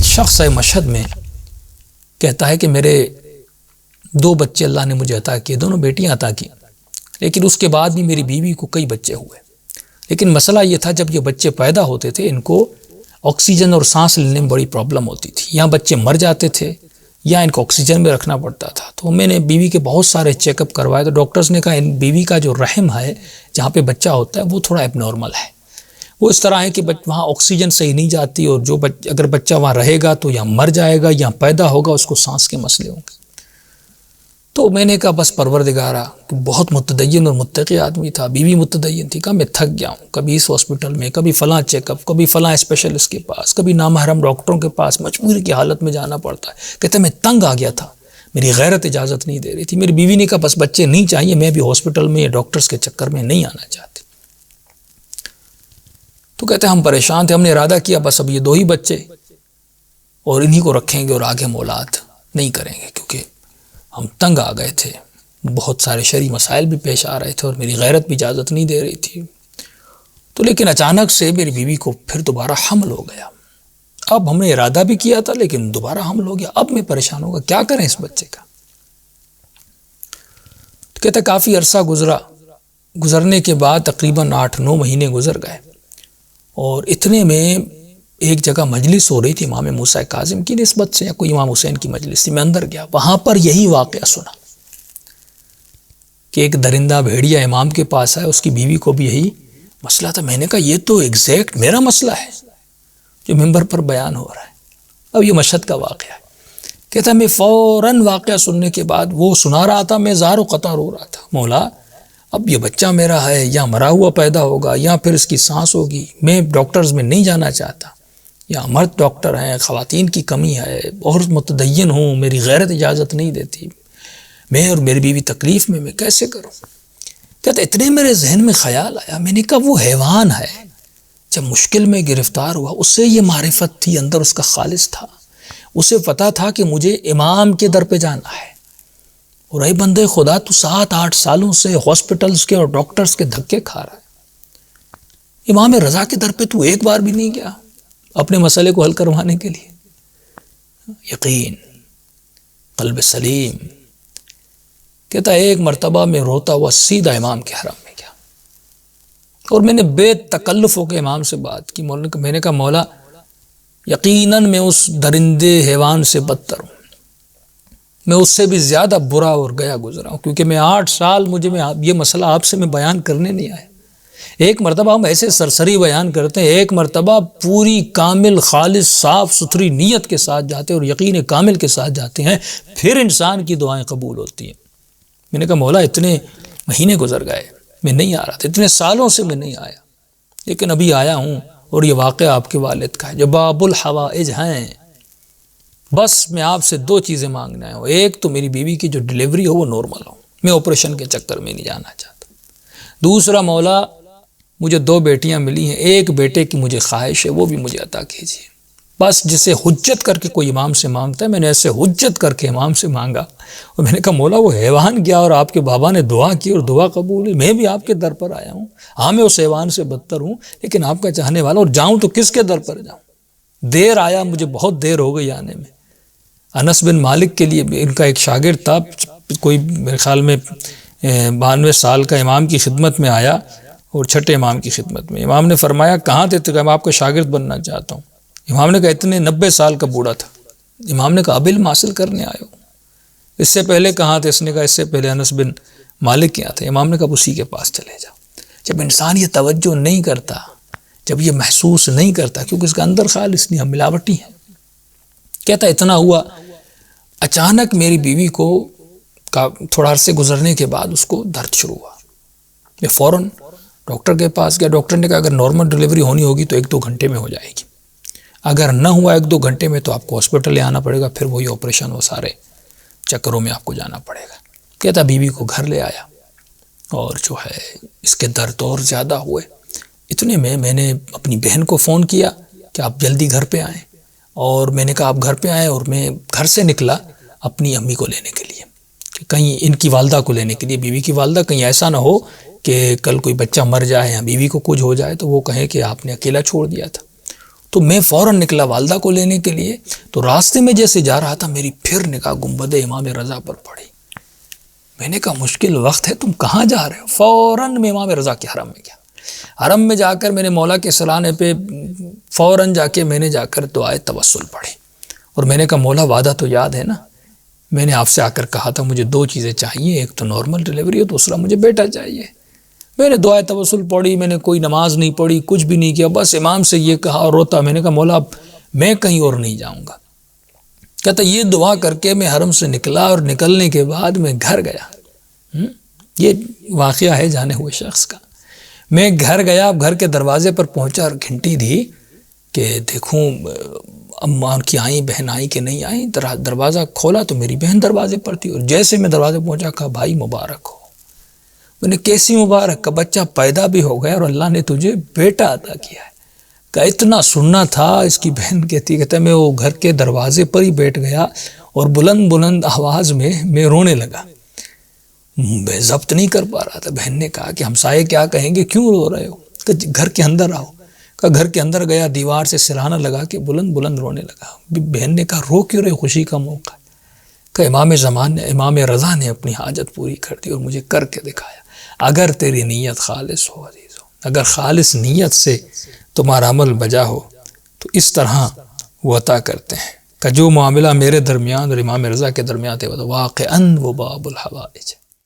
ایک شخص ہے مشہد میں، کہتا ہے کہ میرے 2 بچے اللہ نے مجھے عطا کیے، دونوں بیٹیاں عطا کی، لیکن اس کے بعد بھی میری بیوی کو کئی بچے ہوئے، لیکن مسئلہ یہ تھا جب یہ بچے پیدا ہوتے تھے ان کو آکسیجن اور سانس لینے میں بڑی پرابلم ہوتی تھی، یا بچے مر جاتے تھے یا ان کو آکسیجن میں رکھنا پڑتا تھا۔ تو میں نے بیوی کے بہت سارے چیک اپ کروائے، تو ڈاکٹرز نے کہا ان بیوی کا جو رحم ہے جہاں پہ بچہ ہوتا ہے وہ تھوڑا ایب نارمل ہے، وہ اس طرح ہے کہ وہاں آکسیجن صحیح نہیں جاتی، اور جو اگر بچہ وہاں رہے گا تو یا مر جائے گا یا پیدا ہوگا اس کو سانس کے مسئلے ہوں گے۔ تو میں نے کہا بس پروردگارا، بہت متدین اور متقی آدمی تھا، بیوی متدین تھی، کہا میں تھک گیا ہوں، کبھی اس ہاسپٹل میں، کبھی فلاں چیک اپ، کبھی فلاں اسپیشلسٹ کے پاس، کبھی نامحرم ڈاکٹروں کے پاس مجبوری کی حالت میں جانا پڑتا ہے۔ کہتے میں تنگ آ گیا تھا، میری غیرت اجازت نہیں دے رہی تھی۔ میری بیوی نے کہا بس بچے نہیں چاہیے، میں بھی ہاسپٹل میں یا ڈاکٹرز کے چکر میں نہیں آنا چاہتی۔ تو کہتے ہم پریشان تھے، ہم نے ارادہ کیا بس اب یہ 2 ہی بچے اور انہی کو رکھیں گے اور آگے مولاد نہیں کریں گے، کیونکہ ہم تنگ آ گئے تھے، بہت سارے شرعی مسائل بھی پیش آ رہے تھے اور میری غیرت بھی اجازت نہیں دے رہی تھی۔ تو لیکن اچانک سے میری بیوی کو پھر دوبارہ حمل ہو گیا۔ اب ہم نے ارادہ بھی کیا تھا لیکن دوبارہ حمل ہو گیا، اب میں پریشان ہوگا کیا کریں اس بچے کا۔ تو کہتا کافی عرصہ گزرنے کے بعد تقریباً 8-9 مہینے گزر گئے، اور اتنے میں ایک جگہ مجلس ہو رہی تھی امام موسیٰ کاظم کی نسبت سے، یا کوئی امام حسین کی مجلس تھی، میں اندر گیا، وہاں پر یہی واقعہ سنا کہ ایک درندہ بھیڑیا امام کے پاس ہے، اس کی بیوی کو بھی یہی مسئلہ تھا۔ میں نے کہا یہ تو ایگزیکٹ میرا مسئلہ ہے جو ممبر پر بیان ہو رہا ہے۔ اب یہ مشہد کا واقعہ ہے۔ کہتا میں فوراً واقعہ سننے کے بعد وہ سنا رہا تھا، میں زار و قطع رو رہا تھا، مولا اب یہ بچہ میرا ہے یا مرا ہوا پیدا ہوگا یا پھر اس کی سانس ہوگی، میں ڈاکٹرز میں نہیں جانا چاہتا، یا مرد ڈاکٹر ہیں، خواتین کی کمی ہے، اور متدین ہوں، میری غیرت اجازت نہیں دیتی، میں اور میری بیوی تکلیف میں کیسے کروں۔ کہتا اتنے میرے ذہن میں خیال آیا، میں نے کہا وہ حیوان ہے، جب مشکل میں گرفتار ہوا اس سے یہ معرفت تھی، اندر اس کا خالص تھا، اسے پتا تھا کہ مجھے امام کے در پہ جانا ہے، اور اے بندے خدا تو 7-8 سالوں سے ہاسپٹلز کے اور ڈاکٹرز کے دھکے کھا رہا ہے، امام رضا کے در پہ تو ایک بار بھی نہیں گیا اپنے مسئلے کو حل کروانے کے لیے۔ یقین، قلب سلیم۔ کہتا ایک مرتبہ میں روتا ہوا سیدھا امام کے حرم میں گیا، اور میں نے بے تکلف ہو کے امام سے بات کی۔ میں نے کہا مولا یقیناً میں اس درندے حیوان سے بدتر ہوں، میں اس سے بھی زیادہ برا اور گیا گزرا ہوں، کیونکہ میں 8 سال یہ مسئلہ آپ سے میں بیان کرنے نہیں آیا۔ ایک مرتبہ ہم ایسے سرسری بیان کرتے ہیں، ایک مرتبہ پوری کامل خالص صاف ستھری نیت کے ساتھ جاتے ہیں اور یقین کامل کے ساتھ جاتے ہیں، پھر انسان کی دعائیں قبول ہوتی ہیں۔ میں نے کہا مولا اتنے مہینے گزر گئے میں نہیں آ رہا تھا، اتنے سالوں سے میں نہیں آیا، لیکن ابھی آیا ہوں، اور یہ واقعہ آپ کے والد کا ہے جو باب الحوائج ہیں۔ بس میں آپ سے 2 چیزیں مانگنا ہے، ایک تو میری بیوی کی جو ڈیلیوری ہو وہ نارمل ہو، میں آپریشن کے چکر میں نہیں جانا چاہتا، دوسرا مولا مجھے 2 بیٹیاں ملی ہیں، ایک بیٹے کی مجھے خواہش ہے وہ بھی مجھے عطا کیجیے۔ بس جسے حجت کر کے کوئی امام سے مانگتا ہے، میں نے ایسے حجت کر کے امام سے مانگا، اور میں نے کہا مولا وہ حیوان گیا اور آپ کے بابا نے دعا کی اور دعا قبول ہوئی، میں بھی آپ کے در پر آیا ہوں، ہاں میں اس حیوان سے بدتر ہوں لیکن آپ کا چاہنے والا، اور جاؤں تو کس کے در پر جاؤں۔ دیر آیا، مجھے بہت دیر ہو گئی آنے میں۔ انس بن مالک کے لیے ان کا ایک شاگرد تھا، کوئی میرے خیال میں 92 سال کا، امام کی خدمت میں آیا، اور چھٹے امام کی خدمت میں امام نے فرمایا کہاں تھے؟ تو میں آپ کا شاگرد بننا چاہتا ہوں۔ امام نے کہا اتنے 90 سال کا بوڑھا تھا۔ امام نے کہا اب علم حاصل کرنے آئے ہو، اس سے پہلے کہاں تھے؟ اس نے کہا اس سے پہلے انس بن مالک کے یہاں تھے۔ امام نے کہا اسی کے پاس چلے جاؤ۔ جب انسان یہ توجہ نہیں کرتا، جب یہ محسوس نہیں کرتا، کیونکہ اس کا اندر خالص نہیں، ہم ملاوٹی ہیں۔ کہتا اتنا ہوا، اچانک میری بیوی کو تھوڑا عرصے گزرنے کے بعد اس کو درد شروع ہوا، میں فوراً ڈاکٹر کے پاس گیا۔ ڈاکٹر نے کہا اگر نارمل ڈیلیوری ہونی ہوگی تو 1-2 گھنٹے میں ہو جائے گی، اگر نہ ہوا 1-2 گھنٹے میں تو آپ کو ہاسپٹل لے آنا پڑے گا، پھر وہی آپریشن، وہ سارے چکروں میں آپ کو جانا پڑے گا۔ کہتا بیوی کو گھر لے آیا، اور جو ہے اس کے درد اور زیادہ ہوئے۔ اتنے میں نے اپنی بہن کو فون کیا کہ آپ جلدی گھر پہ آئیں، اور میں نے کہا آپ گھر پہ آئیں، اور میں گھر سے نکلا اپنی امی کو لینے کے لیے، کہ کہیں ان کی والدہ کو لینے کے لیے، بیوی کی والدہ، کہیں ایسا نہ ہو کہ کل کوئی بچہ مر جائے یا بیوی کو کچھ ہو جائے تو وہ کہیں کہ آپ نے اکیلا چھوڑ دیا تھا۔ تو میں فوراً نکلا والدہ کو لینے کے لیے. تو راستے میں جیسے جا رہا تھا میری پھر نگاہ گنبد امام رضا پر پڑی. میں نے کہا مشکل وقت ہے، تم کہاں جا رہے ہو؟ فوراً میں امام رضا کے حرم میں گیا. حرم میں جا کر میں نے مولا کے سلانے پہ فوراً جا کے میں نے جا کر دعائے توسل پڑھی، اور میں نے کہا مولا وعدہ تو یاد ہے نا، میں نے آپ سے آ کر کہا تھا مجھے 2 چیزیں چاہیے، ایک تو نارمل ڈلیوری اور دوسرا مجھے بیٹا چاہیے. میں نے دعائے توسل پڑھی، میں نے کوئی نماز نہیں پڑھی، کچھ بھی نہیں کیا، بس امام سے یہ کہا اور روتا. میں نے کہا مولا اب میں کہیں اور نہیں جاؤں گا. کہتا یہ دعا کر کے میں حرم سے نکلا، اور نکلنے کے بعد میں گھر گیا. یہ واقعہ ہے جانے ہوئے شخص کا. میں گھر گیا، اب گھر کے دروازے پر پہنچا اور گھنٹی دی کہ دیکھوں اماں کی آئیں، بہن آئیں کہ نہیں آئیں. دروازہ کھولا تو میری بہن دروازے پر تھی، اور جیسے میں دروازے پہنچا کہا بھائی مبارک ہو. میں نے کیسی مبارک؟ کا بچہ پیدا بھی ہو گیا اور اللہ نے تجھے بیٹا عطا کیا ہے. کہ اتنا سننا تھا. اس کی بہن کہتا میں وہ گھر کے دروازے پر ہی بیٹھ گیا اور بلند بلند آواز میں رونے لگا. میں ضبط نہیں کر پا رہا تھا. بہن نے کہا کہ ہمسائے کیا کہیں گے، کیوں رو رہے ہو؟ کہ گھر کے اندر آؤ. کہ گھر کے اندر گیا، دیوار سے سرہانہ لگا کے بلند بلند رونے لگا. بہن نے کہا رو کیوں رہے، خوشی کا موقع. کہ امام رضا نے اپنی حاجت پوری کر دی اور مجھے کر کے دکھایا. اگر تیری نیت خالص ہو عزیزو، اگر خالص نیت سے تمہارا عمل بجا ہو تو اس طرح وہ عطا کرتے ہیں. کہ جو معاملہ میرے درمیان اور امام رضا کے درمیان تھے وہ واقعاً وہ باب الحوائج.